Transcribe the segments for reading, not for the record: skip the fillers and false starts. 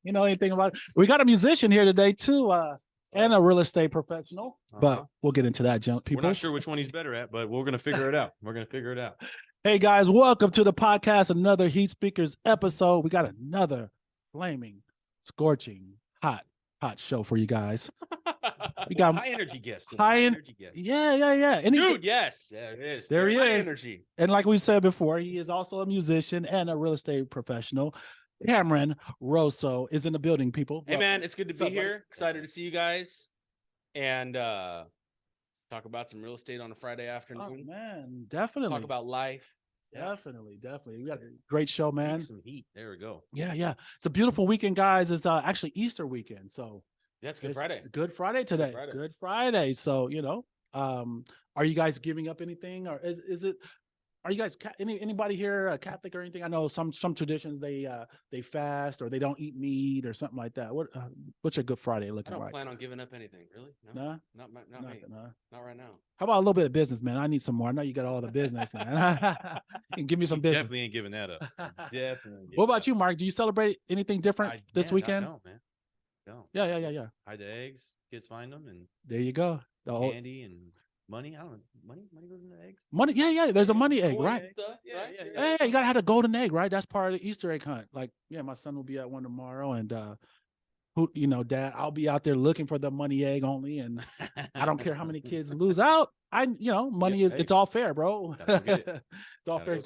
You know anything about it? We got a musician here today too, and a real estate professional. But we'll get into that, people. We're not sure which one he's better at, but we're gonna figure it out. Hey guys, welcome to the podcast. Another Heat Speakers episode. We got another flaming, scorching, hot show for you guys. We got high energy guest. High energy guest. Yeah. Dude, yes. There he is. There he high is. Energy. And like we said before, he is also a musician and a real estate professional. Mark Rocha is in the building, people. Hey, man, it's good to be here. Excited to see you guys and talk about some real estate on a Friday afternoon. Oh, man, definitely. Talk about life. Definitely. We got a great show, man. Some heat. There we go. Yeah. It's a beautiful weekend, guys. It's actually Easter weekend. So yeah, it's Good Friday. Good Friday today. Good Friday. So, are you guys giving up anything, or is it? Are you guys anybody here Catholic or anything? I know some traditions they fast or they don't eat meat or something like that. What's your Good Friday looking like? I don't plan on giving up anything, really. No, not me. Not right now. How about a little bit of business, man? I need some more. I know you got all the business, man. Give me some business. Definitely ain't giving that up. Definitely. What about you, Mark? Do you celebrate anything different this weekend? No, man. No. Yeah. Hide the eggs. Kids find them, and there you go. Candy and money. I don't know. Money goes into eggs. Money. Yeah. There's a money egg, right? Yeah. Hey, you gotta have a golden egg, right? That's part of the Easter egg hunt. Like, yeah, my son will be at one tomorrow, and Dad, I'll be out there looking for the money egg only, and I don't care how many kids lose out. Money is it's all fair, bro. It's all fair.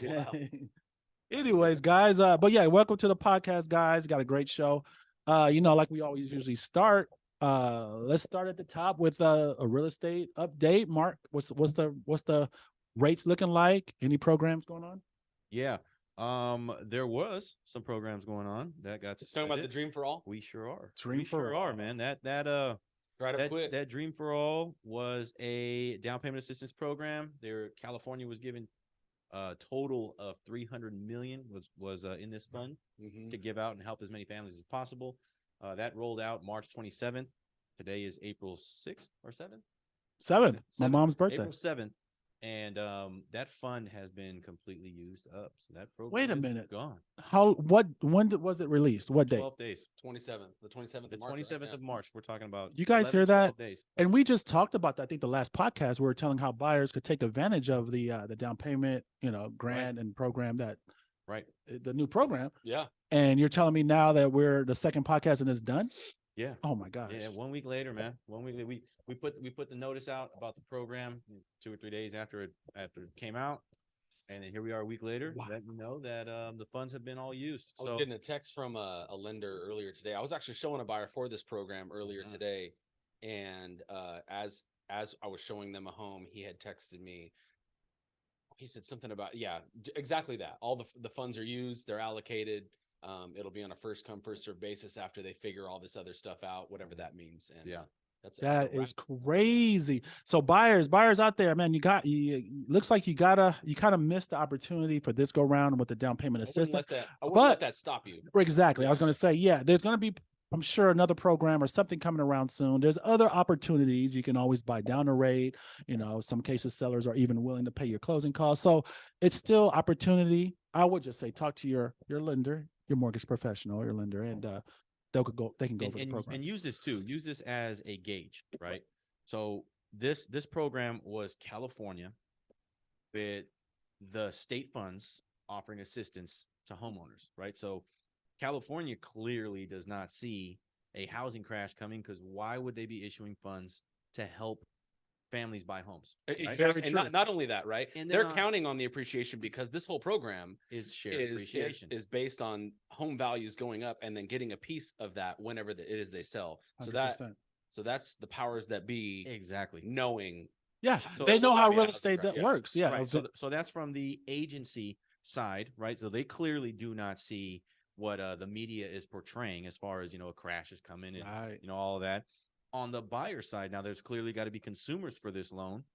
Anyways, guys, but yeah, welcome to the podcast, guys. Got a great show. Like we always usually start. Let's start at the top with a real estate update. Mark, what's the rates looking like? Any programs going on? Yeah. There was some programs going on that got to talking about the Dream for All. We sure are. Dream for All, man. That Dream for All was a down payment assistance program. California was given a total of $300 million was in this fund to give out and help as many families as possible. That rolled out March 27th. Today is April 6th or 7th? 7th. My mom's birthday. April 7th. And that fund has been completely used up. So that program Wait a minute. Gone. When was it released? What day? 12 days. 27th. The 27th The 27th of March. We're talking about. You guys 11, hear that? Days. And we just talked about that. I think the last podcast we were telling how buyers could take advantage of the down payment, grant and program that. Right. The new program. Yeah. And you're telling me now that we're the second podcast and it's done? Yeah. Oh my gosh. Yeah. 1 week later, man. 1 week later, we put the notice out about the program 2 or 3 days after it came out, and then here we are a week later. Wow. Letting you know that the funds have been all used. I was getting a text from a lender earlier today. I was actually showing a buyer for this program earlier today, and as I was showing them a home, he had texted me. He said something about exactly that. All the funds are used, they're allocated. It'll be on a first come first serve basis after they figure all this other stuff out, whatever that means. And that is crazy. So buyers out there, man, looks like you kind of missed the opportunity for this go round with the down payment assistance. I wouldn't let that stop you. Exactly. I was going to say, there's going to be, I'm sure, another program or something coming around soon. There's other opportunities. You can always buy down a rate. Some cases sellers are even willing to pay your closing costs. So it's still opportunity. I would just say, talk to your lender, your mortgage professional, your lender, and they can go over the program. And use this too. Use this as a gauge, right? So this program was California with the state funds offering assistance to homeowners, right? So California clearly does not see a housing crash coming, because why would they be issuing funds to help families buy homes? Right? Exactly. And not only that, right? And they're counting on the appreciation, because this whole program is based on home values going up and then getting a piece of that whenever it is they sell. 100%. So that's the powers that be exactly knowing. Yeah, so they know how real estate works. Yeah. Right. So that's from the agency side, right? So they clearly do not see what the media is portraying as far as, a crash is coming and, all of that. On the buyer side, now there's clearly got to be consumers for this loan.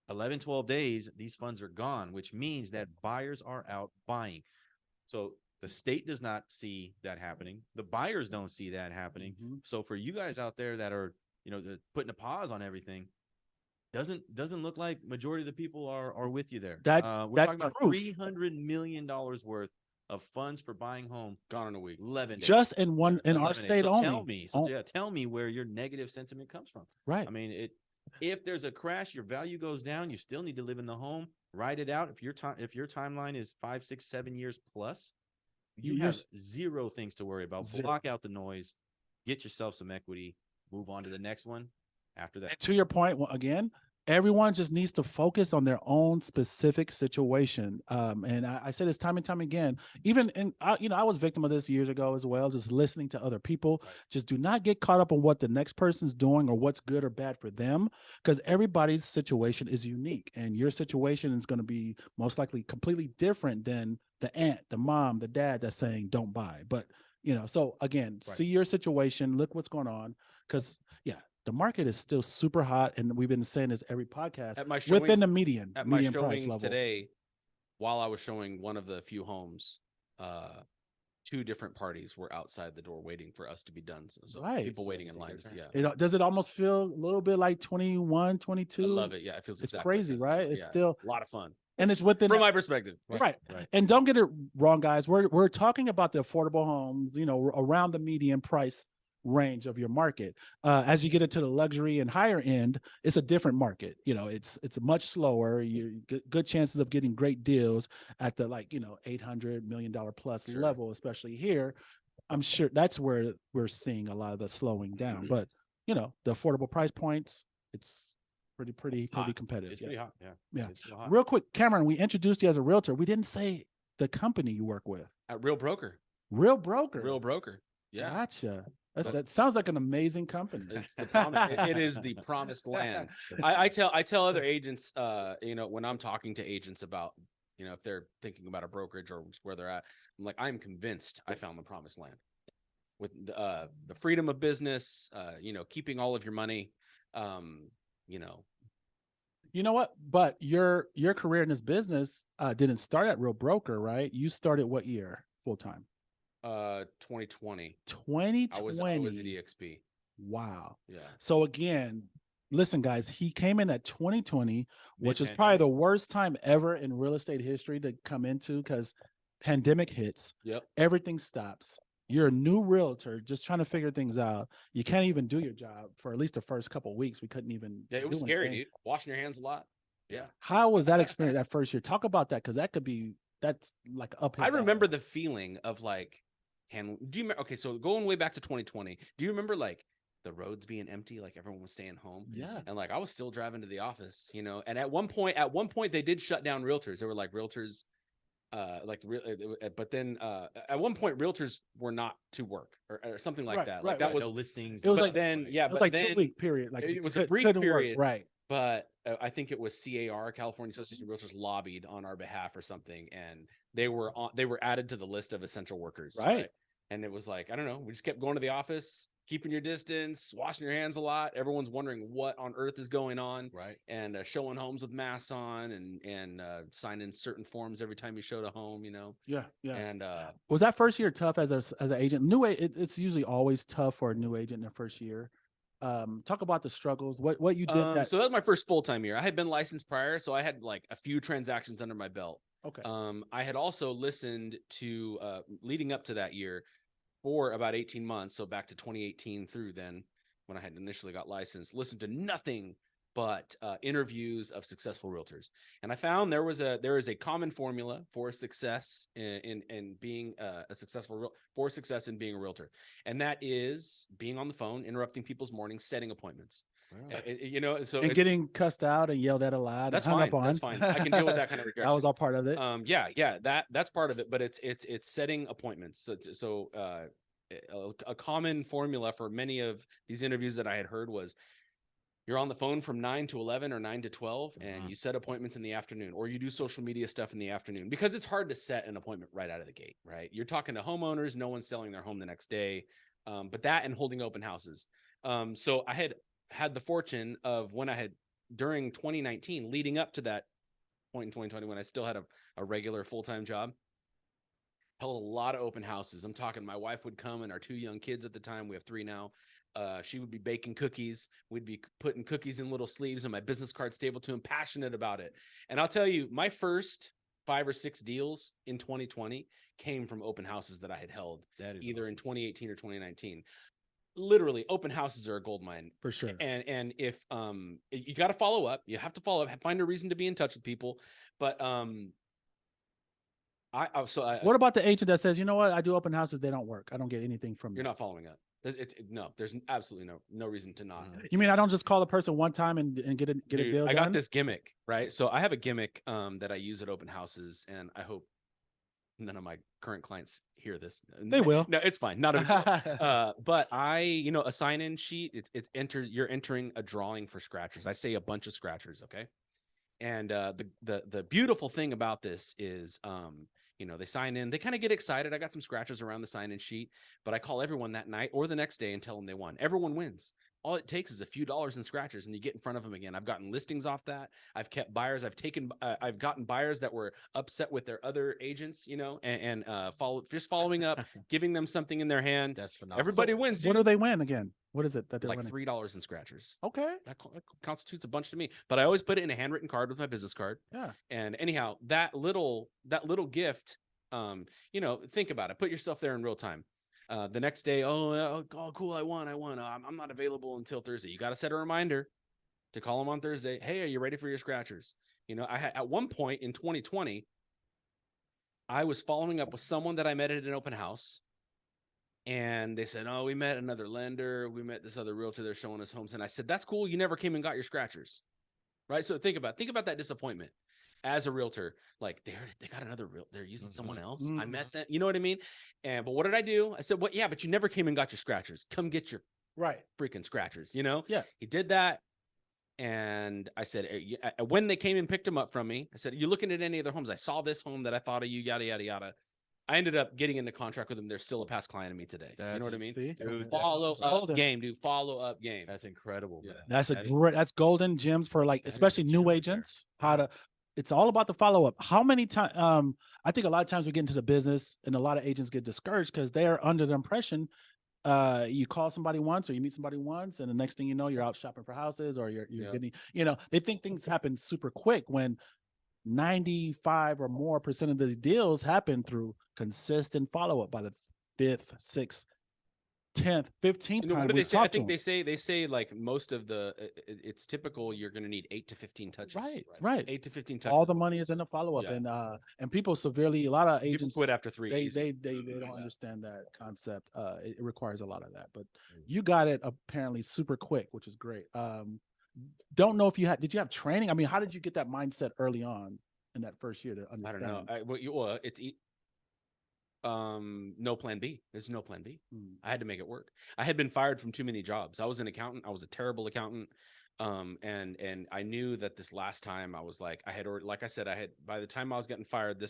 11, 12 days, these funds are gone, which means that buyers are out buying. So the state does not see that happening. The buyers don't see that happening. So for you guys out there that are, putting a pause on everything, doesn't look like majority of the people are with you there. We're talking about $300 million worth of funds for buying home Gone in a week. 11 days. Just in our 11 days. state So only. tell me where your negative sentiment comes from. Right. I mean, if there's a crash, your value goes down. You still need to live in the home. Ride it out. If your timeline is 5, 6, 7 years plus, you have zero things to worry about. Block out the noise. Get yourself some equity. Move on to the next one. After that, and to your point, again, everyone just needs to focus on their own specific situation. And I say this time and time again, even I was victim of this years ago as well, just listening to other people. Right. Just do not get caught up on what the next person's doing or what's good or bad for them, because everybody's situation is unique, and your situation is going to be most likely completely different than the aunt, the mom, the dad that's saying don't buy. But so again, see your situation, look what's going on, because the market is still super hot, and we've been saying this every podcast. At my showings, within the median my price showings level today, while I was showing one of the few homes, 2 different parties were outside the door waiting for us to be done. So people waiting in lines. Yeah. Does it almost feel a little bit like 21, 22? I love it. Yeah, it feels it's exactly crazy, like right? It's still a lot of fun, and it's within from my perspective. Right. And don't get it wrong, guys. We're talking about the affordable homes, around the median price range of your market. As you get into the luxury and higher end, it's a different market. It's much slower. You good chances of getting great deals at the $800 million plus level, especially here. I'm sure that's where we're seeing a lot of the slowing down. But the affordable price points, it's pretty competitive. It's pretty hot. Yeah. Hot. Real quick, Cameron, we introduced you as a realtor. We didn't say the company you work with. At Real Broker. Real Broker. Real Broker. Yeah. Gotcha. That sounds like an amazing company. It's the it is the promised land. I tell other agents, when I'm talking to agents about, if they're thinking about a brokerage or where they're at, I'm like, I'm convinced I found the promised land with the freedom of business, keeping all of your money, You know what? But your career in this business didn't start at Real Broker, right? You started what year full time? 2020. 2020. I was at EXP. Wow. Yeah. So again, listen, guys, he came in at 2020, which is probably the worst time ever in real estate history to come into, because pandemic hits. Yep. Everything stops. You're a new realtor just trying to figure things out. You can't even do your job for at least the first couple of weeks. We couldn't even. Yeah, it was scary, dude. Washing your hands a lot. Yeah. How was that experience that first year? Talk about that, because that's like uphill. I remember the feeling of like, okay, so going way back to 2020, do you remember like the roads being empty, like everyone was staying home? Yeah. And like I was still driving to the office, and at one point they did shut down realtors. They were like realtors, but then at one point realtors were not to work or something like that. Like that was no listings. It was like then, it was like 2-week period. Like it was a brief period, right? But I think it was CAR, California Association of Realtors, lobbied on our behalf or something, and they were added to the list of essential workers, right? And it was like, I don't know, we just kept going to the office, keeping your distance, washing your hands a lot. Everyone's wondering what on earth is going on, right? And showing homes with masks on, and signing certain forms every time you showed a home, Yeah. And was that first year tough as an agent? It's usually always tough for a new agent in their first year. Talk about the struggles. What you did. So that was my first full-time year. I had been licensed prior, so I had like a few transactions under my belt. Okay. I had also listened to leading up to that year for about 18 months. So back to 2018 through then, when I had initially got licensed, listened to nothing but interviews of successful realtors. And I found there is a common formula for success in being a successful for success in being a realtor. And that is being on the phone, interrupting people's mornings, setting appointments. Wow. So getting cussed out and yelled at a lot. That's fine. That's fine. I can deal with that kind of rejection. That was all part of it. That's part of it. But it's setting appointments. So a common formula for many of these interviews that I had heard was, you're on the phone from 9 to 11 or 9 to 12, and you set appointments in the afternoon, or you do social media stuff in the afternoon, because it's hard to set an appointment right out of the gate, right? You're talking to homeowners. No one's selling their home the next day. But that and holding open houses. So I had the fortune of when I had, during 2019, leading up to that point in 2020, when I still had a regular full-time job, held a lot of open houses. I'm talking, my wife would come and our 2 young kids at the time, we have 3 now. She would be baking cookies. We'd be putting cookies in little sleeves and my business card stapled to him, passionate about it. And I'll tell you, my first 5 or 6 deals in 2020 came from open houses that I had held either in 2018 or 2019. Literally, open houses are a gold mine for sure. And if you got to follow up, you have to follow up, find a reason to be in touch with people. But what about the agent that says, you know what, I do open houses, they don't work, I don't get anything from you're them? not following up. No, there's absolutely no reason to not. You mean I don't just call a person one time and get a deal done? I got this gimmick, right? So I have a gimmick that I use at open houses, and I hope none of my current clients hear this. They will. No, it's fine. Not a but a sign-in sheet, you're entering a drawing for scratchers. I say a bunch of scratchers, okay? And the beautiful thing about this is they sign in, they kind of get excited. I got some scratchers around the sign-in sheet, but I call everyone that night or the next day and tell them they won. Everyone wins. All it takes is a few dollars in scratchers and you get in front of them again. I've gotten listings off that. I've kept buyers. I've gotten buyers that were upset with their other agents, and following up, giving them something in their hand. That's phenomenal. Everybody wins. What do they win again? What is it that they're like winning? $3 in scratchers. Okay. That constitutes a bunch to me, but I always put it in a handwritten card with my business card. Yeah. And anyhow, that little gift, think about it. Put yourself there in real time. The next day, oh, cool, I won. I'm not available until Thursday. You got to set a reminder to call them on Thursday. Hey, are you ready for your scratchers? I had at one point in 2020, I was following up with someone that I met at an open house. And they said, oh, we met another lender. We met this other realtor. They're showing us homes. And I said, that's cool. You never came and got your scratchers. Right. So think about that disappointment as a realtor. Like they got another realtor. They're using someone else. I met them. You know what I mean? But what did I do? I said, well, yeah, but you never came and got your scratchers. Come get your freaking scratchers. Yeah. He did that. And I said, when they came and picked them up from me, I said, are you looking at any other homes? I saw this home that I thought of you, yada, yada, yada. I ended up getting into contract with them. They're still a past client of me today. You know what I mean? Dude, follow up game, dude. Follow up game. That's incredible. Yeah. Man. That's golden gems for especially new agents. It's all about the follow up. How many times? I think a lot of times we get into the business and a lot of agents get discouraged because they are under the impression you call somebody once or you meet somebody once, and the next thing you know, you're out shopping for houses or you're getting, they think things happen super quick when 95% or more of these deals happen through consistent follow-up by the 5th, 6th, 10th, 15th time. What do they say? I think they say like most of it's typical. You're going to need 8 to 15 touches. Right. 8 to 15 touches. All the money is in the follow-up, and people severely. A lot of agents quit after 3. They don't understand that concept. It requires a lot of that, but you got it apparently super quick, which is great. Don't know if did you have training? I mean, how did you get that mindset early on in that first year to understand? I don't know. It's no plan B. There's no plan B. I had to make it work. I had been fired from too many jobs. I was an accountant. I was a terrible accountant. And I knew that this last time I was like, like I said, by the time I was getting fired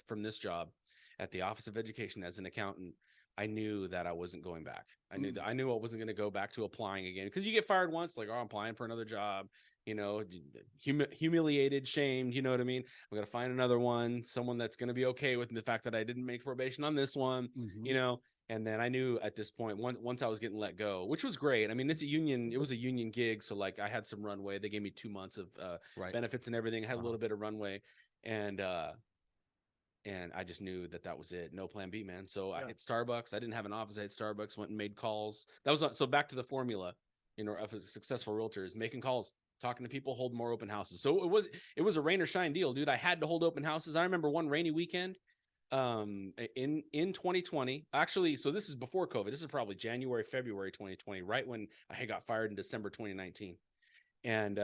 from this job at the Office of Education as an accountant, I knew that I wasn't going back. I knew I wasn't going to go back to applying again, because you get fired once, like, oh, I'm applying for another job, humiliated, shamed, you know what I mean? I'm going to find another one, someone that's going to be okay with the fact that I didn't make probation on this one, and then I knew at this point, once I was getting let go, which was great. I mean, it was a union gig. So like I had some runway. They gave me 2 months of benefits and everything. I had a little bit of runway, and I just knew that was it. No plan B, man. So I hit Starbucks. I didn't have an office. I hit Starbucks, went and made calls. So back to the formula, of a successful realtor is making calls, talking to people, hold more open houses. So it was a rain or shine deal, dude. I had to hold open houses. I remember one rainy weekend in 2020, actually. So this is before COVID. This is probably January, February, 2020, right when I got fired in December, 2019. And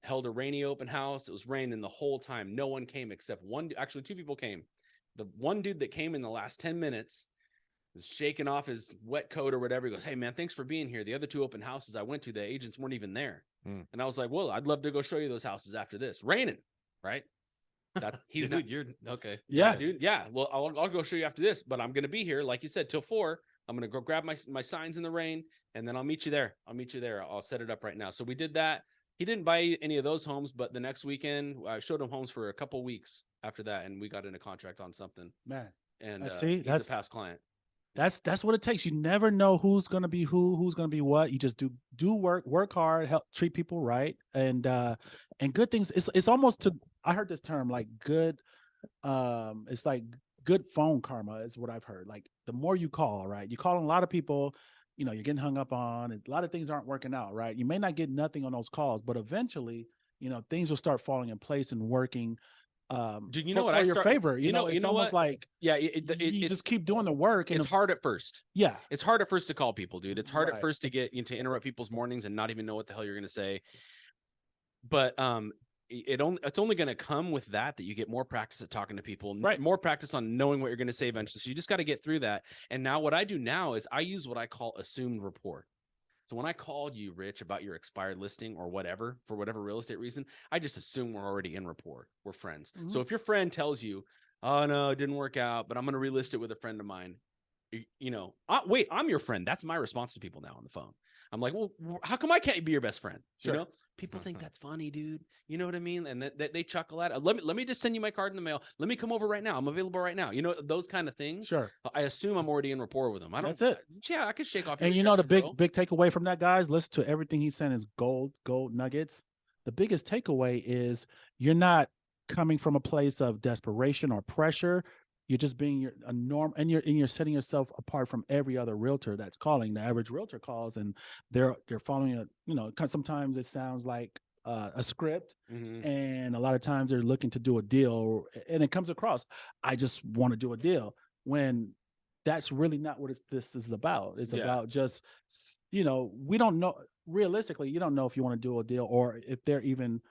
held a rainy open house. It was raining the whole time. No one came except actually 2 people came. The one dude that came in the last 10 minutes was shaking off his wet coat or whatever. He goes, hey man, thanks for being here. The other 2 open houses I went to, the agents weren't even there. And I was like, well, I'd love to go show you those houses after this. Raining, right? He's dude, you're okay. Yeah, dude. Yeah. Well, I'll go show you after this, but I'm going to be here, like you said, till 4. I'm going to go grab my signs in the rain, and then I'll meet you there. I'll set it up right now. So we did that. He didn't buy any of those homes, but the next weekend I showed him homes for a couple weeks after that, and we got in a contract on something. Man, and he's a past client. That's what it takes. You never know who's gonna be who's gonna be what. You just do work hard, help treat people right, and good things. It's almost I heard this term like good it's like good phone karma is what I've heard. Like the more you call, right? You call a lot of people, you're getting hung up on, and a lot of things aren't working out, right? You may not get nothing on those calls, but eventually, things will start falling in place and working Dude, you know what? for I your start, favor. It's almost what? like Yeah, you just keep doing the work, and it's hard at first. Yeah, it's hard at first to call people, dude. It's hard at Right. first to get to interrupt people's mornings and not even know what the hell you're gonna say. But it's only going to come with that you get more practice at talking to people, Right. more practice on knowing what you're going to say eventually. So you just got to get through that. And now what I do now is I use what I call assumed rapport. So when I called you, Rich, about your expired listing or whatever, for whatever real estate reason, I just assume we're already in rapport. We're friends. So if your friend tells you, oh, no, it didn't work out, but I'm going to relist it with a friend of mine, wait, I'm your friend. That's my response to people now on the phone. I'm like, well, how come I can't be your best friend? Sure. People think that's funny, dude. You know what I mean? And they chuckle at it. Let me just send you my card in the mail. Let me come over right now. I'm available right now. Those kind of things. Sure. I assume I'm already in rapport with them. That's it. Yeah, I could shake off your And rejection, the bro. big takeaway from that, guys, listen to everything he's saying is gold nuggets. The biggest takeaway is you're not coming from a place of desperation or pressure. You're just being a norm, and you're setting yourself apart from every other realtor that's calling. The average realtor calls, and they're following sometimes it sounds like a script, and a lot of times they're looking to do a deal, and it comes across, I just want to do a deal, when that's really not what this is about. It's about just, we don't know, realistically, you don't know if you want to do a deal or if they're even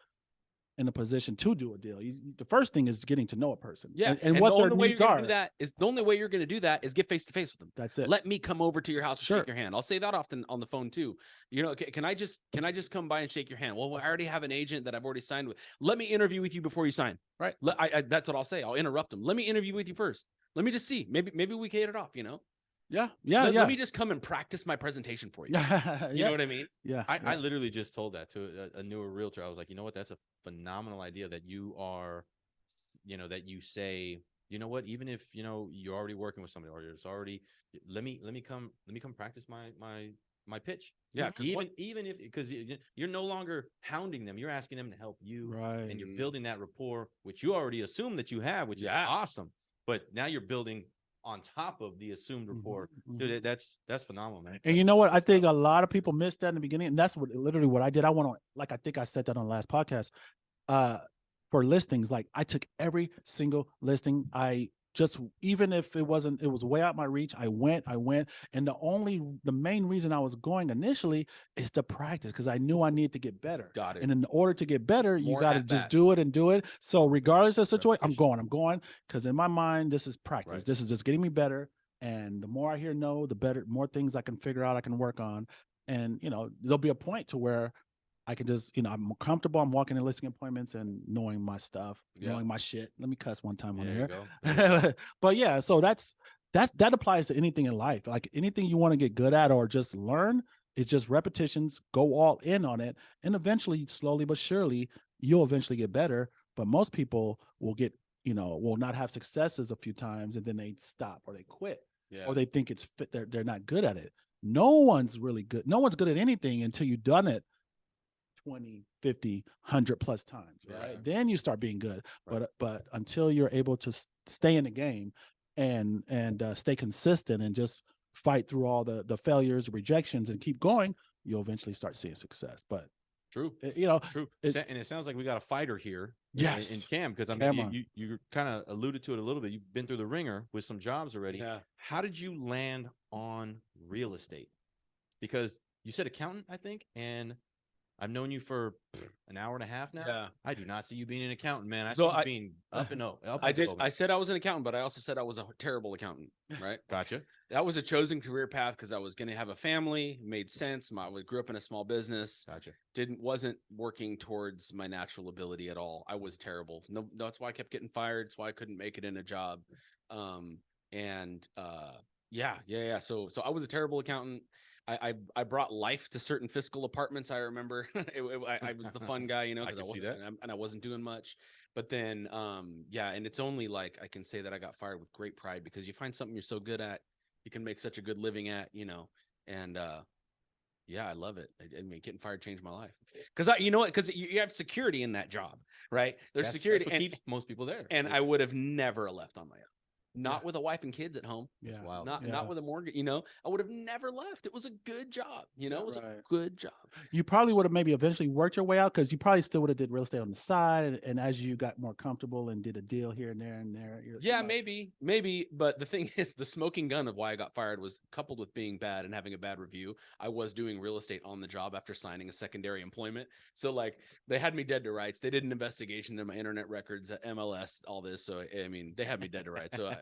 in a position to do a deal. The first thing is getting to know a person. Yeah. And what their needs are. The only way you're going to do that is get face to face with them. That's it. Let me come over to your house and shake your hand. I'll say that often on the phone too. Can I just come by and shake your hand? Well, I already have an agent that I've already signed with. Let me interview with you before you sign. Right. That's what I'll say. I'll interrupt them. Let me interview with you first. Let me just see. Maybe we can hit it off, Yeah. Let me just come and practice my presentation for you. You know what I mean? Yeah. I literally just told that to a newer realtor. I was like, you know what? That's a phenomenal idea that you are, that you say, you know what? Even if, you're already working with somebody or it's already, let me come practice my pitch. Yeah. Even if, because you're no longer hounding them, you're asking them to help you. Right. And you're building that rapport, which you already assume that you have, which is awesome. But now you're building on top of the assumed rapport. Dude, that's phenomenal, man. And you know what? I think a lot of people missed that in the beginning. And that's literally what I did. I I think I said that on the last podcast, for listings. Like I took every single listing. Even if it was way out my reach, I went. And the main reason I was going initially is to practice, because I knew I needed to get better. Got it. And in order to get better, you got to just do it and do it. So regardless of the situation, I'm going, because in my mind, this is practice. Right. This is just getting me better. And the more I hear no, the better, more things I can figure out, I can work on. And, there'll be a point to where I can just, I'm comfortable. I'm walking in listing appointments and knowing my stuff, knowing my shit. Let me cuss one time on here. But yeah, so that applies to anything in life. Like anything you want to get good at or just learn, it's just repetitions, go all in on it. And eventually, slowly but surely, you'll eventually get better. But most people will will not have successes a few times and then they stop or they quit. Yeah. Or they think it's fit. They're not good at it. No one's really good. No one's good at anything until you've done it 20, 50, 100 plus times, right? Then you start being good. Right. But until you're able to stay in the game and stay consistent and just fight through all the failures, rejections, and keep going, you'll eventually start seeing success. But true. True. And it sounds like we got a fighter here. Yes. In Cam, because I mean, you kind of alluded to it a little bit. You've been through the ringer with some jobs already. Yeah. How did you land on real estate? Because you said accountant, I think, and I've known you for an hour and a half now. Yeah. I do not see you being an accountant, man. I So see you being up and up. I said I was an accountant, but I also said I was a terrible accountant, right? Gotcha. That was a chosen career path because I was going to have a family. Made sense. I grew up in a small business. Gotcha. Wasn't working towards my natural ability at all. I was terrible. No, that's why I kept getting fired. That's why I couldn't make it in a job. Yeah. So I was a terrible accountant. I brought life to certain fiscal apartments. I remember I was the fun guy, because I wasn't, and I wasn't doing much. But then, and it's only like I can say that I got fired with great pride because you find something you're so good at, you can make such a good living at, and Yeah, I love it. I mean, getting fired changed my life because you know what? Because you have security in that job, right? There's security, That's what keeps most people there. and I would have never left on my own. Not with a wife and kids at home. Yeah. Wow. Not with a mortgage. I would have never left. It was a good job. It was a good job. You probably would have maybe eventually worked your way out because you probably still would have did real estate on the side, and as you got more comfortable and did a deal here and there, Yeah, maybe. But the thing is, the smoking gun of why I got fired was coupled with being bad and having a bad review. I was doing real estate on the job after signing a secondary employment. So like they had me dead to rights. They did an investigation in my internet records, MLS, all this. So I mean, they had me dead to rights. So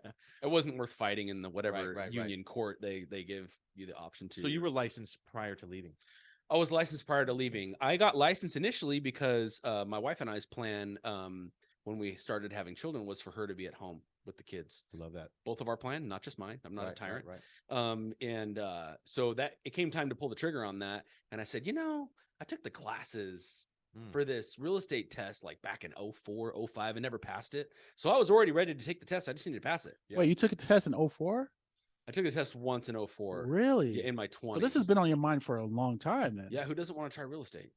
it wasn't worth fighting in the whatever union court they give you the option to. So you were licensed prior to leaving? I was licensed prior to leaving. I got licensed initially because my wife and I's plan when we started having children was for her to be at home with the kids. I love that. Both of our plan, not just mine. I'm not a tyrant. Right. So that it came time to pull the trigger on that. And I said, I took the classes for this real estate test like back in 04, 05 and never passed it. So I was already ready to take the test. I just needed to pass it. Yeah. Wait, you took a test in 04? I took the test once in 04. Really? Yeah, in my 20s. So this has been on your mind for a long time then. Yeah, who doesn't want to try real estate,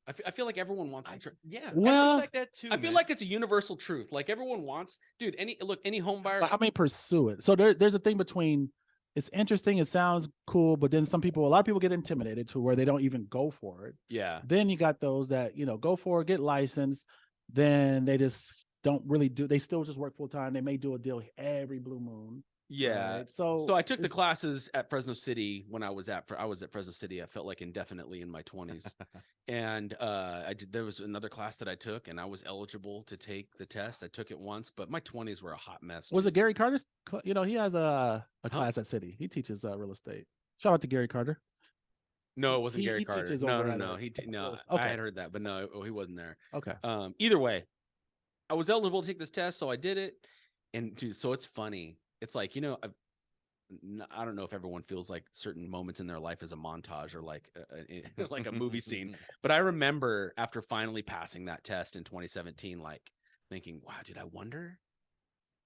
I feel like everyone wants to try. Yeah. Well, I feel like that too. I feel like it's a universal truth. Like everyone wants, dude, any home buyer. But how many pursue it? So there's a thing between it's interesting, it sounds cool, but then a lot of people get intimidated to where they don't even go for it. Yeah. Then you got those that, go for it, get licensed, then they just don't really they still just work full time. They may do a deal every blue moon. Yeah. Right? So I took the classes at Fresno City when I was at Fresno City. I felt like indefinitely in my 20s. And there was another class that I took and I was eligible to take the test. I took it once, but my 20s were a hot mess. Was it Gary Carter's? He has a class at City. He teaches real estate. Shout out to Gary Carter. No, it wasn't Gary Carter. No. Okay. I had heard that, but no, he wasn't there. Okay. Either way, I was eligible to take this test, so I did it. And dude, so it's funny. It's like, I don't know if everyone feels like certain moments in their life is a montage or like like a movie scene, but I remember after finally passing that test in 2017, like thinking, wow, dude, I wonder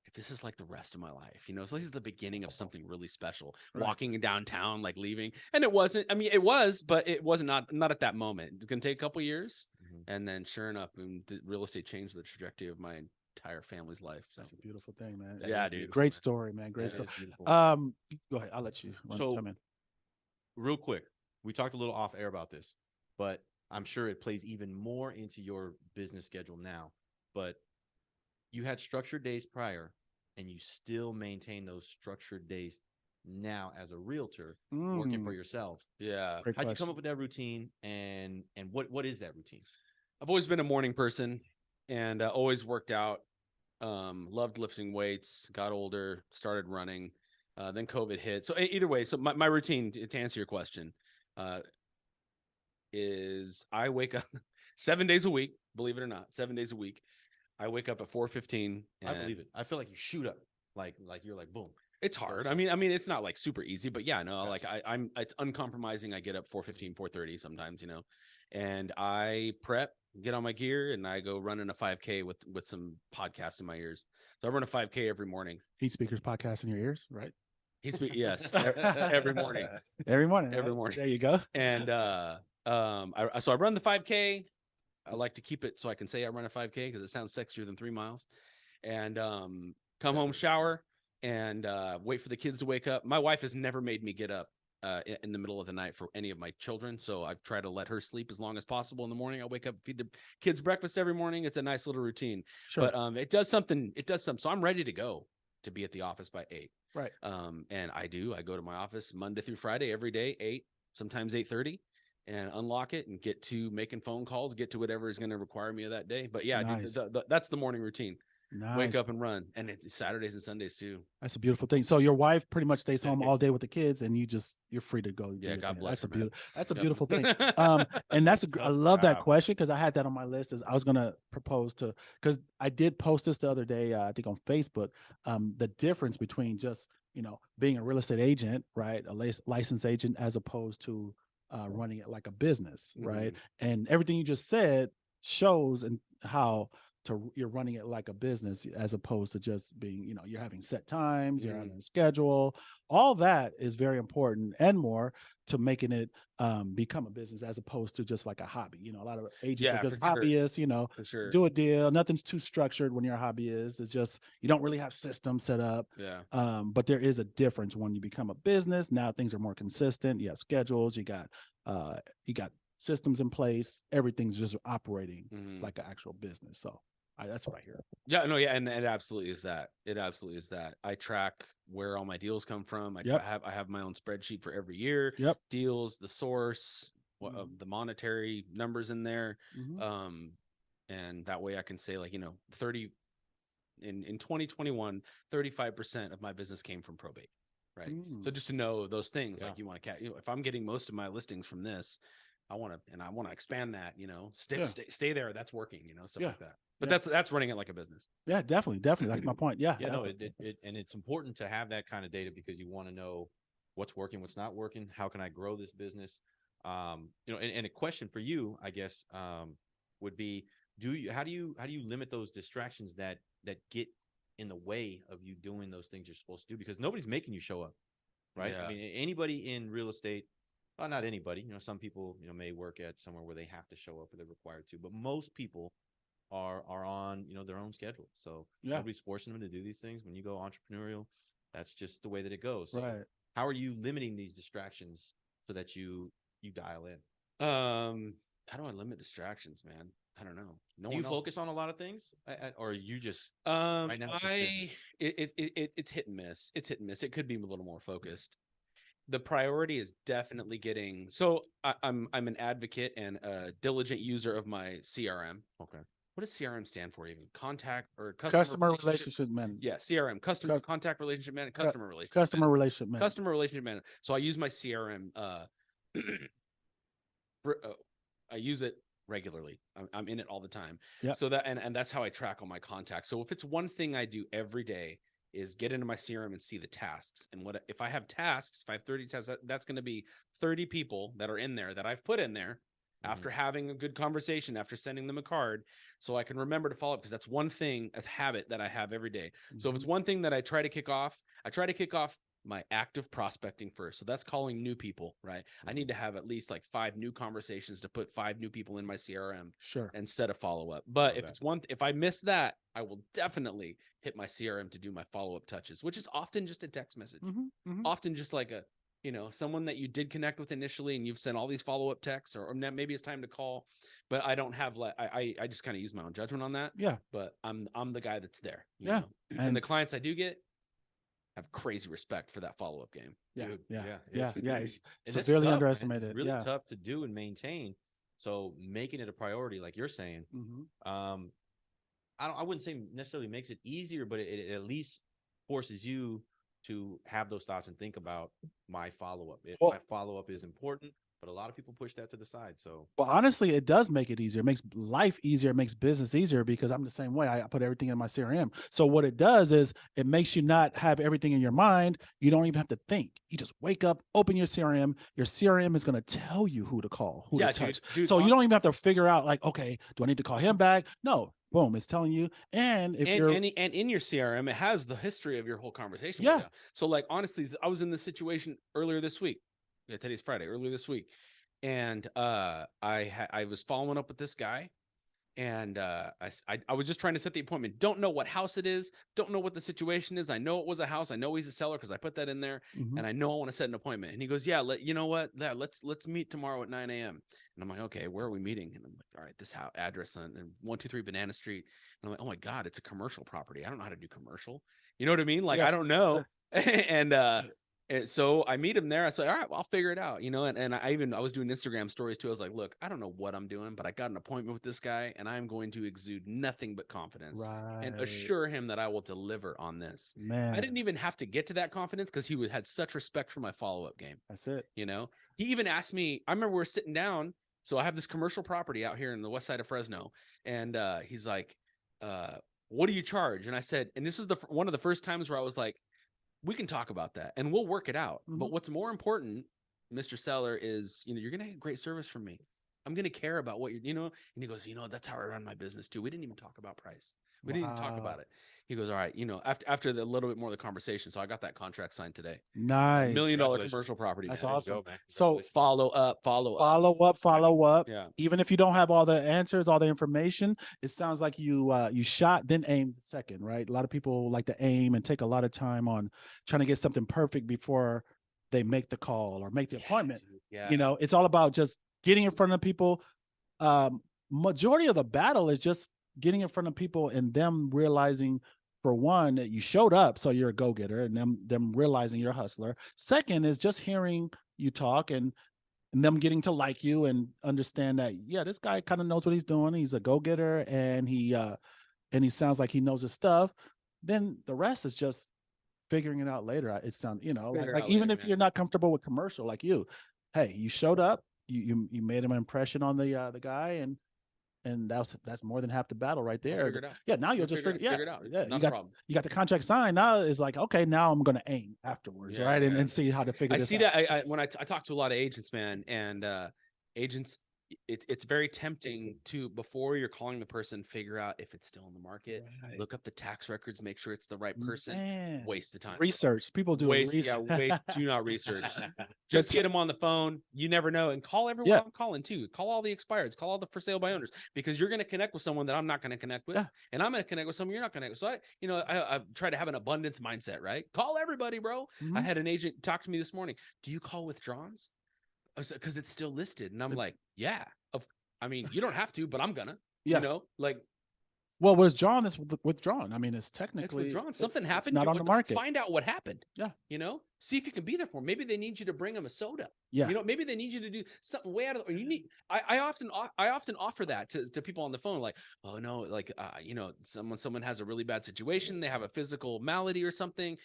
if this is like the rest of my life, so this is the beginning of something really special, walking downtown, like leaving. And it wasn't, I mean, it was, but it wasn't not at that moment. It's going to take a couple years. And then sure enough, the real estate changed the trajectory of my entire family's life. So. That's a beautiful thing, man. Yeah, dude. Great story, man. Great story. Go ahead. I'll let you come in. Real quick, we talked a little off air about this, but I'm sure it plays even more into your business schedule now. But you had structured days prior, and you still maintain those structured days now as a realtor working for yourself. Yeah. How'd you come up with that routine, and what is that routine? I've always been a morning person. And always worked out, loved lifting weights, got older, started running, then COVID hit. So either way, so my routine, to answer your question, is I wake up 7 days a week, believe it or not, 7 days a week. I wake up at 4:15. I believe it. I feel like you shoot up, like you're like, boom. It's hard. I mean, it's not like super easy, but yeah, no, like I'm, it's uncompromising. I get up 4:15, 4:30 sometimes, and I prep, get on my gear, and I go running a 5K with some podcasts in my ears. So I run a 5K every morning. Heat Speakers podcast in your ears, right? Yes, every morning. Every morning. Every morning. There you go. And so I run the 5K. I like to keep it so I can say I run a 5K because it sounds sexier than 3 miles. And come home, shower, and wait for the kids to wake up. My wife has never made me get up in the middle of the night for any of my children. So I've tried to let her sleep as long as possible in the morning. I wake up, feed the kids breakfast every morning. It's a nice little routine. Sure. But it does something. So I'm ready to go to be at the office by 8. Right. And I go to my office Monday through Friday, every day, 8, sometimes 8:30, and unlock it and get to making phone calls, get to whatever is going to require me of that day. But yeah, nice. Dude, that's the morning routine. Nice. Wake up and run. And it's Saturdays and Sundays too. That's a beautiful thing. So your wife pretty much stays home all day with the kids, and you're free to go. Yeah, God bless. That's a beautiful thing. And I love that question because I had that on my list. As I was gonna propose to, because I did post this the other day, I think on Facebook, the difference between just being a real estate agent, right, a licensed agent, as opposed to running it like a business, right? And everything you just said shows and how you're running it like a business as opposed to just being, you're having set times, you're on Mhm. a schedule. All that is very important and more to making it become a business as opposed to just like a hobby. A lot of agents are Yeah, just for sure. hobbyists, For sure. do a deal. Nothing's too structured when you're a hobbyist. It's just, you don't really have systems set up. Yeah. But there is a difference when you become a business. Now things are more consistent. You have schedules, you got systems in place. Everything's just operating Mhm. like an actual business. So that's what I hear. Yeah, no, yeah, and it absolutely is that. It absolutely is that. I track where all my deals come from. Yep. I have my own spreadsheet for every year. Yep. Deals, the source, what Mhm. the monetary numbers in there. Mhm. And that way I can say, like, 30 in 2021, 35% of my business came from probate. Right. So Mm. just to know those things, Yeah. like you want to if I'm getting most of my listings from this, I want to expand that, Yeah. stay there. That's working, stuff Yeah. like that. But Yeah. that's running it like a business. Yeah, definitely. That's my point. Yeah. Yeah, no, definitely. and it's important to have that kind of data because you want to know what's working, what's not working. How can I grow this business? And a question for you, I guess, would be, how do you limit those distractions that get in the way of you doing those things you're supposed to do? Because nobody's making you show up, right? Yeah. I mean, anybody in real estate, well, not anybody, some people, may work at somewhere where they have to show up or they're required to, but most people are on their own schedule, so Yeah. nobody's forcing them to do these things. When you go entrepreneurial, that's just the way that it goes. So Right. how are you limiting these distractions so that you dial in? How do I limit distractions, man? I don't know. Do you focus on a lot of things, or you just right now it's just business? It's hit and miss. It's hit and miss. It could be a little more focused. The priority is definitely getting. So I'm an advocate and a diligent user of my CRM. Okay. What does CRM stand for even? Contact or Customer relationship management. Yeah, CRM, contact relationship management, customer relationship. Customer relationship management. Customer relationship management. So I use my CRM. I use it regularly. I'm in it all the time. Yeah. So that and that's how I track all my contacts. So if it's one thing I do every day is get into my CRM and see the tasks. And what if I have tasks, if I have 30 tasks, that's going to be 30 people that are in there that I've put in there after having a good conversation, after sending them a card, so I can remember to follow up, because that's one thing, a habit that I have every day. So if it's one thing that I try to kick off my active prospecting first. So that's calling new people, right? I need to have at least like 5 new conversations to put 5 new people in my CRM. Sure. Instead of follow up. But if I miss that, I will definitely hit my CRM to do my follow up touches, which is often just a text message. Often just like someone that you did connect with initially and you've sent all these follow up texts, or maybe it's time to call, but I don't have I just kind of use my own judgment on that. Yeah. But I'm the guy that's there. Yeah. And the clients I do get have crazy respect for that follow up game. Yeah. Dude, yeah. It's severely tough, underestimated. It's really tough to do and maintain. So making it a priority, like you're saying, I wouldn't say necessarily makes it easier, but it at least forces you to have those thoughts and think about my follow-up. My follow-up is important, but a lot of people push that to the side. So, well, honestly, it does make it easier. It makes life easier. It makes business easier, because I'm the same way. I put everything in my CRM. So what it does is it makes you not have everything in your mind. You don't even have to think. You just wake up, open your CRM. Your CRM is going to tell you who to call, who to touch. Dude, so you don't even have to figure out like, okay, do I need to call him back? No. Boom, it's telling you. And if you're and in your CRM, it has the history of your whole conversation. Yeah. So like, honestly, I was in this situation earlier this week. Yeah, today's Friday, earlier this week. And I was following up with this guy, and I was just trying to set the appointment. Don't know what house it is. Don't know what the situation is. I know it was a house. I know he's a seller because I put that in there, and I know I want to set an appointment. And he goes, "Yeah, you know what? Yeah, let's meet tomorrow at 9 a.m." And I'm like, "Okay, where are we meeting?" And I'm like, "All right, this house address and 123 Banana Street." And I'm like, "Oh my God, it's a commercial property. I don't know how to do commercial. You know what I mean? Like, I don't know." And so I meet him there. I say, all right, well, I'll figure it out, and I was doing Instagram stories too. I was like, look, I don't know what I'm doing, but I got an appointment with this guy, and I'm going to exude nothing but confidence and assure him that I will deliver on this. Man, I didn't even have to get to that confidence because he had such respect for my follow-up game. That's it. He even asked me, I remember we were sitting down. So I have this commercial property out here in the west side of Fresno. And he's like, what do you charge? And I said, and this is one of the first times where I was like, we can talk about that and we'll work it out. But what's more important, Mr. Seller, is, you're going to get great service from me. I'm going to care about what you're, and he goes, that's how I run my business too. We didn't even talk about price. We didn't even talk about it. He goes, all right, after the little bit more of the conversation. So I got that contract signed today. Nice. $1 million commercial property. That's man. awesome. Go, man. So follow up. Yeah. Even if you don't have all the answers, all the information, it sounds like you shot, then aimed second, right? A lot of people like to aim and take a lot of time on trying to get something perfect before they make the call or make the appointment. Dude, yeah. It's all about just getting in front of people. Majority of the battle is just getting in front of people and them realizing, for one, that you showed up, so you're a go-getter, and them realizing you're a hustler. Second is just hearing you talk and them getting to like you and understand that, yeah, this guy kind of knows what he's doing. He's a go-getter, and he sounds like he knows his stuff. Then the rest is just figuring it out later. It sounds, like even if you're not comfortable with commercial, like hey, you showed up, you made an impression on the guy, and that's more than half the battle right there. Figure it out. Yeah, now you'll just figure it out. Yeah, Not a problem. You got the contract signed. Now it's like, okay, now I'm going to aim afterwards, right? And see how to figure this out. I see that when I talk to a lot of agents, man, and agents, it's very tempting to, before you're calling the person, figure out if it's still in the market, look up the tax records, make sure it's the right person. Man. Waste the time. Research. People do research. Do not research. Just get them on the phone. You never know. And call everyone I'm calling too. Call all the expireds. Call all the for sale by owners, because you're going to connect with someone that I'm not going to connect with. And I'm going to connect with someone you're not going to connect with. So I try to have an abundance mindset, right? Call everybody, bro. I had an agent talk to me this morning. Do you call withdrawals? Because it's still listed. And I'm like, yeah. You don't have to, but I'm gonna. Well, withdrawn is withdrawn. It's technically withdrawn. Something happened. It's not on the market. Find out what happened. Yeah. See if you can be there for them. Maybe they need you to bring them a soda. Yeah. Maybe they need you to do something way out of. Or you need. I often offer that to people on the phone. Like, oh no, like someone has a really bad situation. They have a physical malady or something.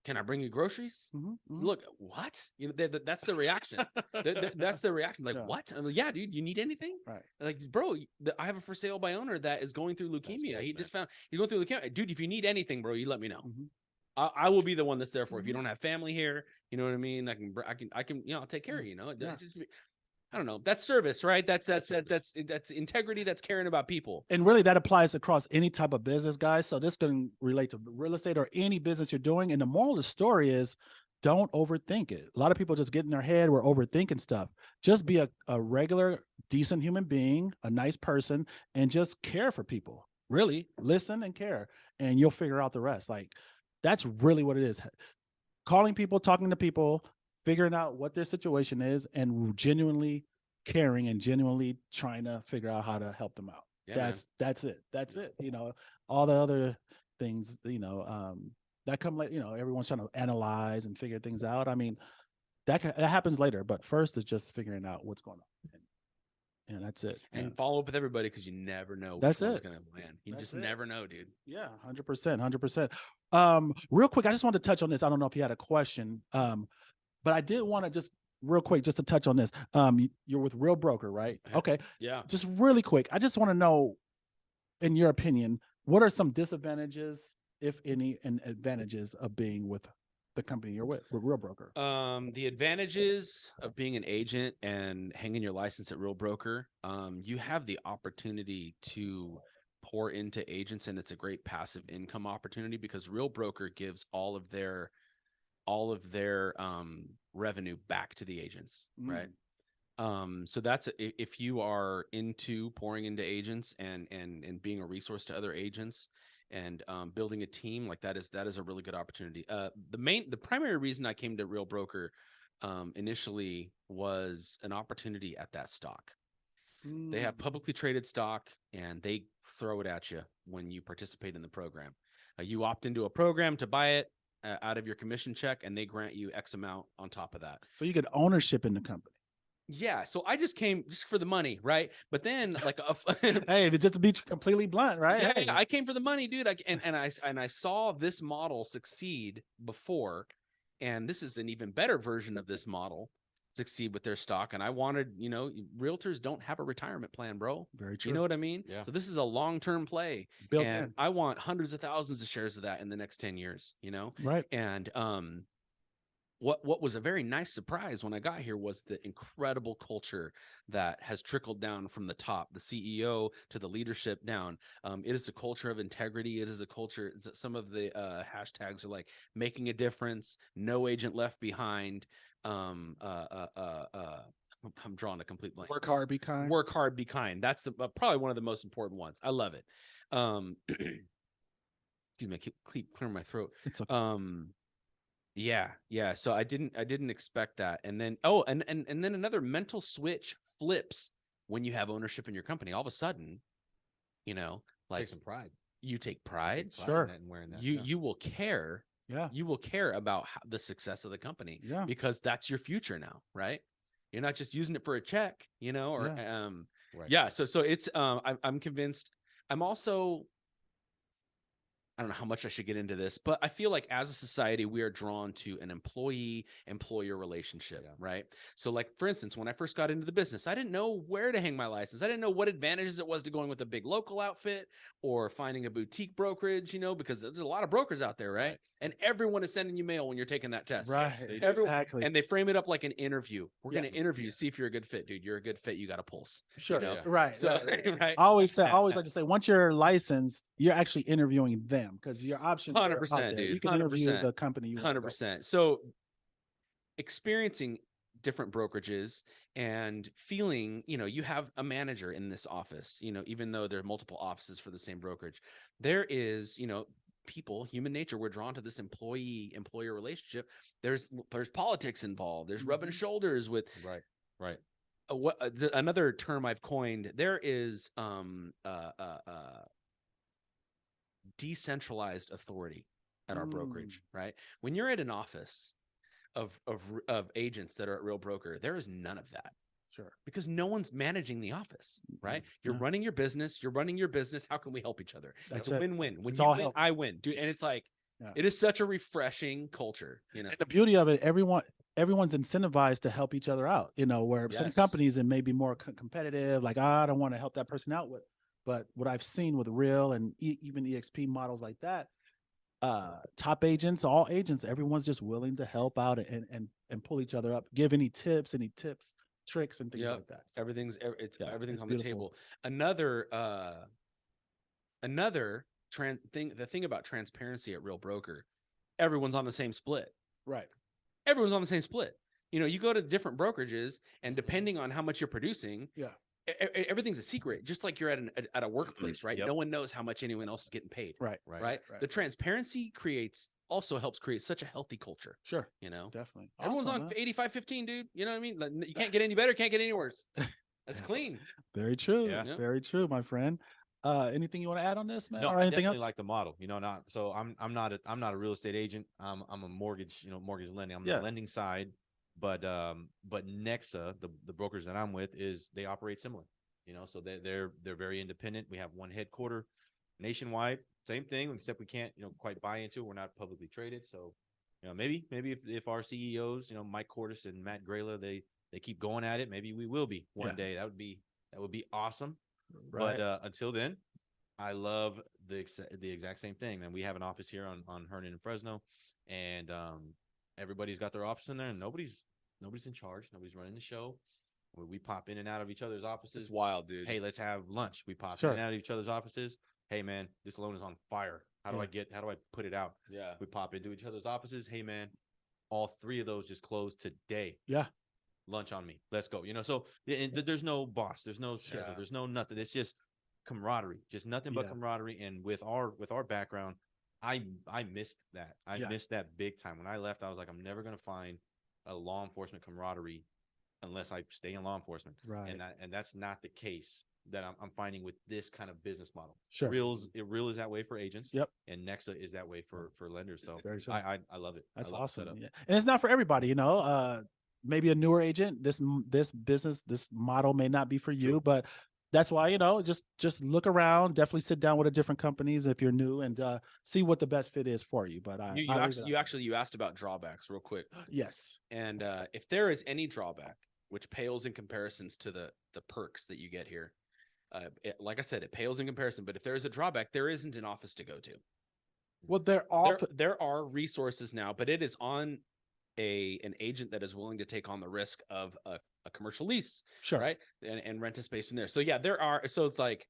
Can I bring you groceries? Look, what? That's the reaction. That's the reaction. Like, what? I'm like, yeah, dude, you need anything? Right. Like, bro, I have a for sale by owner that is going through leukemia. He's going through leukemia. Dude, if you need anything, bro, you let me know. I will be the one that's there for. If you don't have family here, you know what I mean? I can, I'll take care of you. I don't know. That's service, right? That's integrity. That's caring about people. And really, that applies across any type of business, guys. So this can relate to real estate or any business you're doing. And the moral of the story is, don't overthink it. A lot of people just get in their head, we're overthinking stuff. Just be a regular, decent human being, a nice person, and just care for people. Really listen and care, and you'll figure out the rest. Like, that's really what it is. Calling people, talking to people, figuring out what their situation is, and genuinely caring and genuinely trying to figure out how to help them out. Yeah, that's it. That's it. All the other things, that come like, everyone's trying to analyze and figure things out. That happens later, but first is just figuring out what's going on. And that's it. And follow up with everybody, because you never know which one's going to land. You just never know, dude. Yeah, 100%. Real quick, I just wanted to touch on this. I don't know if you had a question, but I did want to just real quick, just to touch on this. You're with Real Broker, right? Okay. Yeah. Just really quick, I just want to know, in your opinion, what are some disadvantages, if any, and advantages of being with the company you're with Real Broker? The advantages of being an agent and hanging your license at Real Broker, you have the opportunity to pour into agents, and it's a great passive income opportunity, because Real Broker gives all of their revenue back to the agents, right? So that's, if you are into pouring into agents and being a resource to other agents and building a team, like that is a really good opportunity. The primary reason I came to Real Broker initially was an opportunity at that stock. They have publicly traded stock, and they throw it at you when you participate in the program. You opt into a program to buy it out of your commission check, and they grant you X amount on top of that. So you get ownership in the company. Yeah. So I just came just for the money, right? But then, like, hey, just to be completely blunt, right? Yeah, hey. I came for the money, dude. I saw this model succeed before, and this is an even better version of this model succeed with their stock. And I wanted, realtors don't have a retirement plan, bro. Very true. You know what I mean? Yeah. So this is a long-term play. Built and in. I want hundreds of thousands of shares of that in the next 10 years, Right. And what was a very nice surprise when I got here was the incredible culture that has trickled down from the top, the CEO to the leadership down. It is a culture of integrity. It is a culture. Some of the hashtags are like making a difference, no agent left behind. I'm drawing a complete blank. Work hard, be kind. Work hard, be kind. That's probably one of the most important ones. I love it. Excuse me, I keep clearing my throat. It's okay. Yeah. So I didn't expect that. And then and then another mental switch flips when you have ownership in your company. All of a sudden, like Take some pride. you take pride. Sure. In that and wearing that. You will care. Yeah. You will care about the success of the company. Yeah. Because that's your future now, right? You're not just using it for a check, or Right. yeah. So it's I'm convinced. I'm also, I don't know how much I should get into this, but I feel like as a society, we are drawn to an employee-employer relationship, right? So like, for instance, when I first got into the business, I didn't know where to hang my license. I didn't know what advantages it was to going with a big local outfit or finding a boutique brokerage, because there's a lot of brokers out there, right? And everyone is sending you mail when you're taking that test. Right. Exactly. And they frame it up like an interview. We're going to interview, see if you're a good fit, dude. You're a good fit. You got a pulse. Sure. Yeah. Right. So, right. I always like to say, once you're licensed, you're actually interviewing them because your options 100%, are out there. dude. You can 100%. interview the company you want. 100%. So experiencing different brokerages and feeling, you have a manager in this office, even though there are multiple offices for the same brokerage, there is, people, human nature, we're drawn to this employee-employer relationship. There's politics involved. There's rubbing shoulders with right. Another term I've coined. There is decentralized authority at our brokerage, right? When you're at an office of agents that are at Real Broker, there is none of that. Sure. Because no one's managing the office, right? You're running your business. How can we help each other? It's a win-win. When you win, I win. Dude, and it's like, it is such a refreshing culture, And the beauty of it, everyone's incentivized to help each other out, where some companies, it may be more competitive, like, I don't want to help that person out with. But what I've seen with Real and even EXP models like that, top agents, all agents, everyone's just willing to help out and pull each other up, give any tips, tricks and things like that. So, everything's it's on beautiful. the table. Another the thing about transparency at Real Broker, everyone's on the same split. Right. Everyone's on the same split. You go to different brokerages, and depending on how much you're producing, everything's a secret, just like you're at a workplace, right? No one knows how much anyone else is getting paid. Right. The transparency also helps create such a healthy culture. Sure. Definitely. Awesome, Everyone's on 85-15, dude. You know what I mean? You can't get any better, can't get any worse. That's clean. Very true. Yeah. Very true, my friend. Anything you want to add on this, man? No, or I anything definitely else? like the model. So I'm not a real estate agent. I'm a mortgage lending. I'm on the lending side, but Nexa, the brokers that I'm with, they operate similar. So they're very independent. We have one headquarter nationwide. Same thing, except we can't quite buy into it. We're not publicly traded. So maybe if our CEOs, Mike Cordes and Matt Grayla, they keep going at it, maybe we will be one day. That would be awesome. Right. But until then, I love the exact same thing. And we have an office here on Hernan and Fresno, and everybody's got their office in there, and nobody's in charge. Nobody's running the show. We pop in and out of each other's offices. It's wild, dude. Hey, let's have lunch. We pop in and out of each other's offices. Hey, man, this loan is on fire. How do I put it out? Yeah. We pop into each other's offices. Hey, man, all three of those just closed today. Yeah. Lunch on me. Let's go. So there's no boss. There's no schedule. There's no nothing. It's just camaraderie. Just nothing but camaraderie. And with our background, I missed that. I missed that big time. When I left, I was like, I'm never going to find a law enforcement camaraderie unless I stay in law enforcement. Right. And that's not the case that I'm finding with this kind of business model. Sure. Real is that way for agents. Yep. And Nexa is that way for lenders. So I love it. That's I love awesome. Yeah. And it's not for everybody, maybe a newer agent, this business, this model may not be for you, but that's why, just look around, definitely sit down with different companies if you're new and see what the best fit is for you. But you asked about drawbacks real quick. Yes. And if there is any drawback, which pales in comparisons to the perks that you get here, like I said, it pales in comparison, but if there is a drawback, there isn't an office to go to. Well, there are resources now, but it is on an agent that is willing to take on the risk of a commercial lease, Sure. right? And rent a space from there. So yeah, so it's like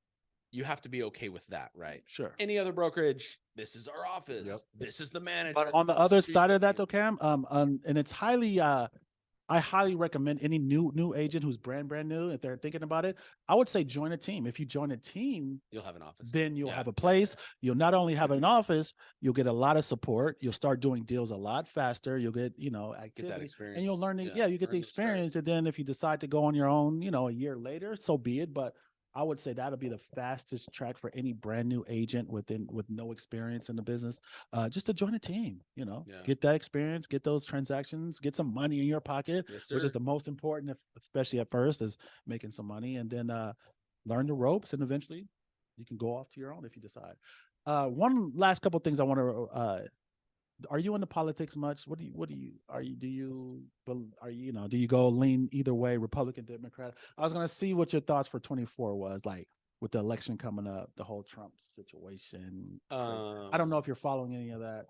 you have to be okay with that, right? Sure. Any other brokerage, this is our office. Yep. This is the manager. But on the this other is who side you of that go though, Cam, and it's highly I highly recommend any new agent who's brand new, if they're thinking about it, I would say join a team. If you join a team, you'll have an office. then you'll Yeah. have a place. You'll not only have an office, you'll get a lot of support. You'll start doing deals a lot faster. You'll get, Get that activity, experience. and you'll learn. You get the learn experience. And then if you decide to go on your own, a year later, so be it. But I would say that'll be the fastest track for any brand new agent with no experience in the business. Just to join a team, get that experience, get those transactions, get some money in your pocket, Yes, which is sir. the most important, especially at first, is making some money, and then learn the ropes, and eventually you can go off to your own if you decide. One last couple of things I want to. Are you into politics much? Do you go lean either way, Republican, Democrat? I was gonna see what your thoughts for 24 was, like with the election coming up, the whole Trump situation. I don't know if you're following any of that.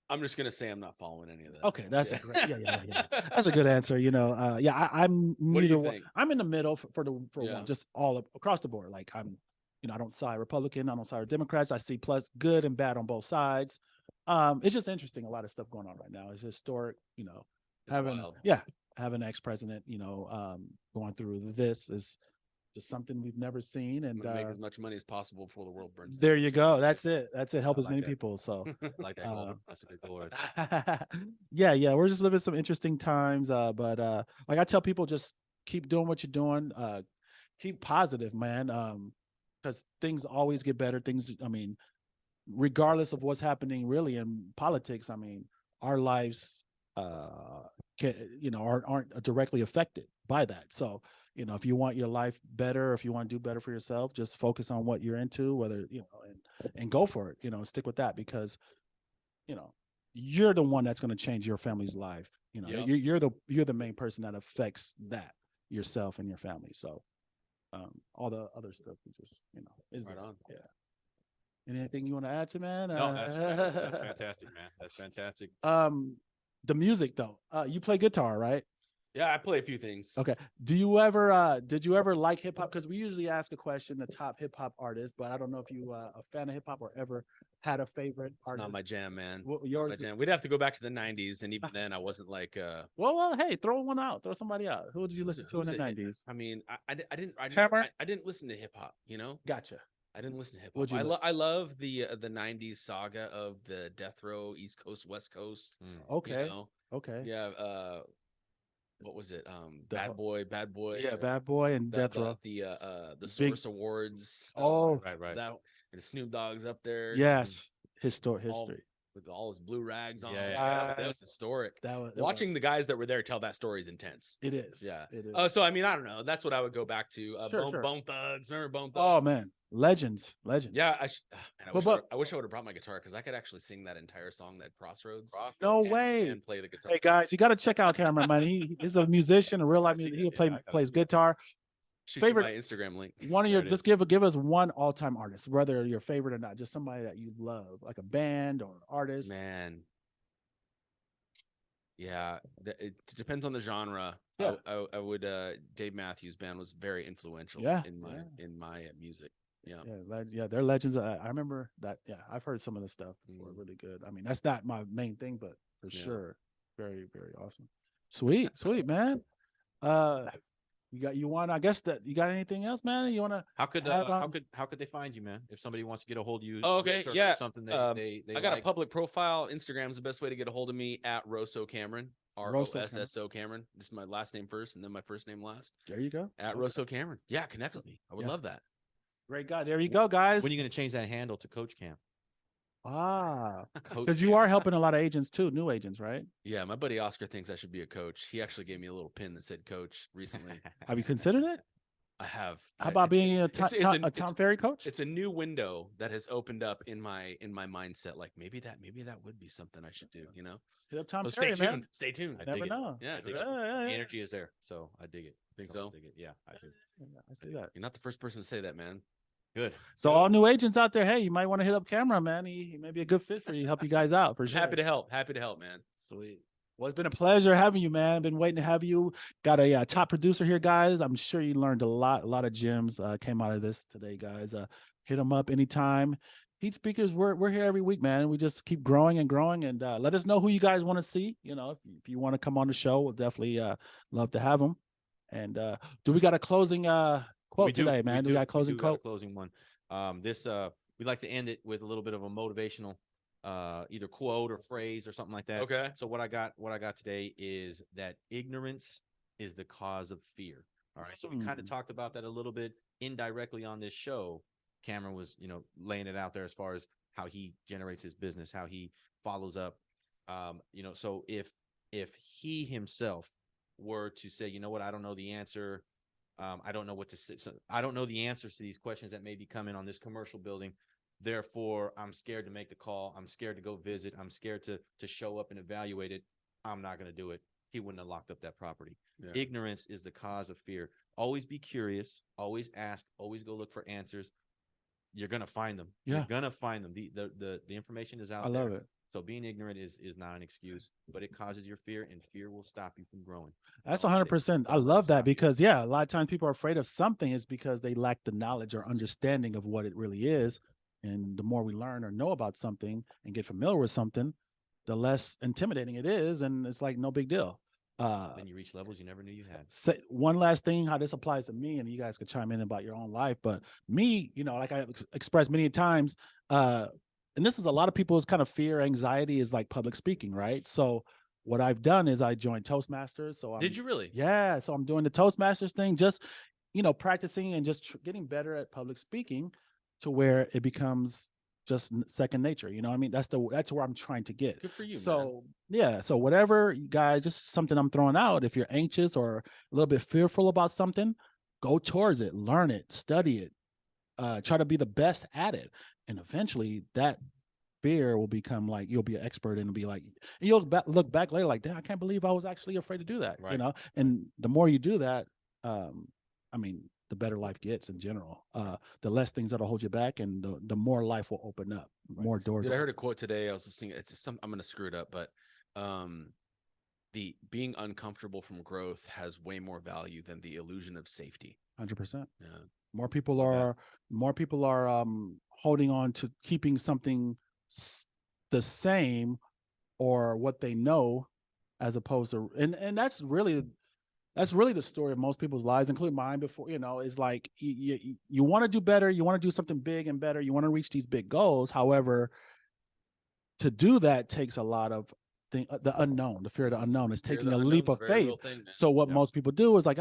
I'm just gonna say I'm not following any of that. Okay, that's a great. Yeah. That's a good answer. I'm What do neither you one. think? I'm in the middle for Yeah. one, just across the board. Like I don't side Republican, I don't side Democrats. I see plus good and bad on both sides. It's just interesting. A lot of stuff going on right now. It's historic. It's having wild. having an ex-president, going through this is just something we've never seen. I'm And gonna make as much money as possible before the world burns. there down. you go. That's it. Help I as like many that. people. So I like that goal. That's a good goal. Right yeah, we're just living some interesting times. But like I tell people, just keep doing what you're doing. Keep positive, man. Because things always get better. Regardless of what's happening really in politics, our lives aren't directly affected by that. So if you want your life better, if you want to do better for yourself, just focus on what you're into, whether and go for it. Stick with that, because you're the one that's going to change your family's life. Yep. You're the main person that affects that, yourself and your family. So all the other stuff is is Right there. on. Yeah. Anything you want to add to, man? No, that's fantastic, man. That's fantastic. The music though. You play guitar, right? Yeah, I play a few things. Okay. Did you ever like hip hop? Because we usually ask a question, the top hip hop artist, but I don't know if you a fan of hip hop or ever had a favorite It's artist. not my jam, man. Yours? My jam. We'd have to go back to the 90s, and even then, I wasn't like. Well, hey, throw one out. Throw somebody out. Who did you listen to in the 90s? I mean, I didn't listen to hip hop. Gotcha. I didn't listen to hip What'd hop. you I love the 90s saga of the death row, East Coast, West Coast. Okay. Okay. Yeah. What was it? Bad Boy. Yeah, Bad Boy and Death Row. The Source Awards. Oh, right. That and Snoop Dogg's up there. Yes. History. With all his blue rags on. Yeah. That was historic. Watching the guys that were there tell that story is intense. It is. Yeah. It is. So I don't know. That's what I would go back to. Sure. Bone Thugs. Remember Bone Thugs? Oh man, legends. Yeah, I wish I would have brought my guitar, because I could actually sing that entire song, that Crossroads. No way. And play the guitar. Hey guys, you got to check out Cameron, man. He's a musician, a real life musician. He plays guitar. Shoot Favorite you my Instagram link. One of your, just give us one all-time artist, whether your favorite or not, just somebody that you love, like a band or an artist. Man. Yeah, it depends on the genre. Yeah. I would Dave Matthews Band was very influential in my music. Yeah, they're legends. I remember that. Yeah, I've heard some of the stuff before. Really good. That's not my main thing, but for sure, very, very awesome. Sweet, man. I guess that you got anything else, man? You want to? How could they find you, man? If somebody wants to get a hold of you? Oh, okay, yeah. Something they I got a public profile. Instagram's the best way to get a hold of me, at Rosso Cameron. ROSSO Cameron. This is my last name first and then my first name last. There you go. At Rosso Cameron. Yeah, connect with me. I would love that. Great guy. There you go, guys. When are you going to change that handle to Coach Cam? Because you are helping a lot of agents too, new agents, right? Yeah, my buddy Oscar thinks I should be a coach. He actually gave me a little pin that said coach recently. Have you considered it? I have. How about being a Tom Ferry coach? It's a new window that has opened up in my mindset. Like maybe that would be something I should do. Hit up Tom Ferry, stay tuned. Man. Stay tuned. I never know. Yeah, the energy is there, so I dig it. Think so? I dig it. Yeah, I do. I see that. You're not the first person to say that, man. Good. So all new agents out there, hey, you might want to hit up Cameron, man. He may be a good fit for you. Help you guys out for sure. Happy to help. Happy to help, man. Sweet. Well, it's been a pleasure having you, man. Been waiting to have you. Got a top producer here, guys. I'm sure you learned a lot of gems came out of this today, guys. Hit them up anytime. Heat Speakers, we're here every week, man. We just keep growing and growing, and let us know who you guys want to see. You know, if you want to come on the show, we'll definitely love to have them. And do we got a closing quote today, man? Do we got a closing quote? Got a closing one. We like to end it with a little bit of a motivational either quote or phrase or something like that. Okay. So what I got today is that ignorance is the cause of fear. All right. So we kind of talked about that a little bit indirectly on this show. Cameron was, laying it out there as far as how he generates his business, how he follows up. So if he himself were to say, you know what, I don't know the answer. I don't know what to say. So I don't know the answers to these questions that may be coming on this commercial building. Therefore, I'm scared to make the call. I'm scared to go visit. I'm scared to show up and evaluate it. I'm not going to do it. He wouldn't have locked up that property. Yeah. Ignorance is the cause of fear. Always be curious. Always ask. Always go look for answers. You're going to find them. Yeah. You're going to find them. The information is out there. I love it. So being ignorant is not an excuse, but it causes your fear, and fear will stop you from growing. That's 100%. I love that because, a lot of times people are afraid of something is because they lack the knowledge or understanding of what it really is. And the more we learn or know about something and get familiar with something, the less intimidating it is. And it's like no big deal. Then you reach levels you never knew you had. One last thing, how this applies to me, and you guys could chime in about your own life. But me, like I expressed many times, and this is a lot of people's kind of fear, anxiety is like public speaking, right? So what I've done is I joined Toastmasters. So did you really? Yeah. So I'm doing the Toastmasters thing, just, practicing and just getting better at public speaking to where it becomes just second nature. You know what I mean? That's where I'm trying to get. Good for you, so, man. Yeah. So whatever, you guys, just something I'm throwing out. If you're anxious or a little bit fearful about something, go towards it, learn it, study it, try to be the best at it. And eventually that fear will become like, you'll be an expert and be like, and you'll look back later like, damn, I can't believe I was actually afraid to do that. Right. And the more you do that, the better life gets in general. The less things that'll hold you back, and the more life will open up, more doors. Dude, I heard a quote today. I was listening. I'm going to screw it up, but the being uncomfortable from growth has way more value than the illusion of safety. 100%. Yeah. More people are holding on to keeping something the same or what they know, as opposed to, and that's really the story of most people's lives, including mine before, is like you want to do better. You want to do something big and better. You want to reach these big goals. However, to do that takes a lot of the unknown, the fear of the unknown is taking a leap of faith. So what most people do is like,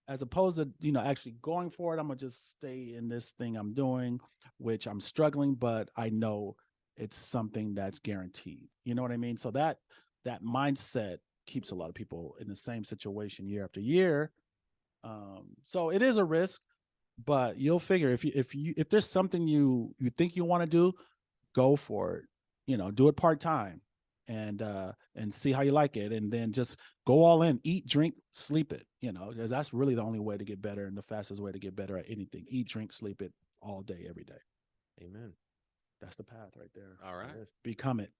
as opposed to, actually going for it, I'm going to just stay in this thing I'm doing, which I'm struggling, but I know it's something that's guaranteed. You know what I mean? So that mindset keeps a lot of people in the same situation year after year. So it is a risk, but you'll figure if there's something you think you want to do, go for it. Do it part-time and see how you like it. And then just go all in, eat, drink, sleep it, because that's really the only way to get better and the fastest way to get better at anything. Eat, drink, sleep it all day, every day. Amen. That's the path right there. All right. Become it.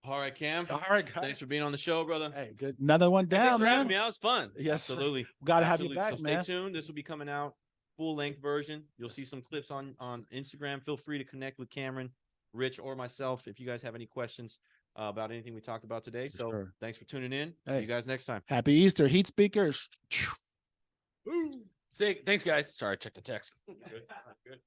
All right, Cam. All right, guys. Thanks for being on the show, brother. Hey, good. Another one down, Thanks for man. having me. That was fun. Yes, absolutely. Got to have you back, so man. stay tuned. This will be coming out full-length version. You'll see some clips on Instagram. Feel free to connect with Cameron, Rich, or myself if you guys have any questions about anything we talked about today. So thanks for tuning in. See you guys next time. Happy Easter, Heat Speakers. Thanks, guys. Sorry, I checked the text. Good.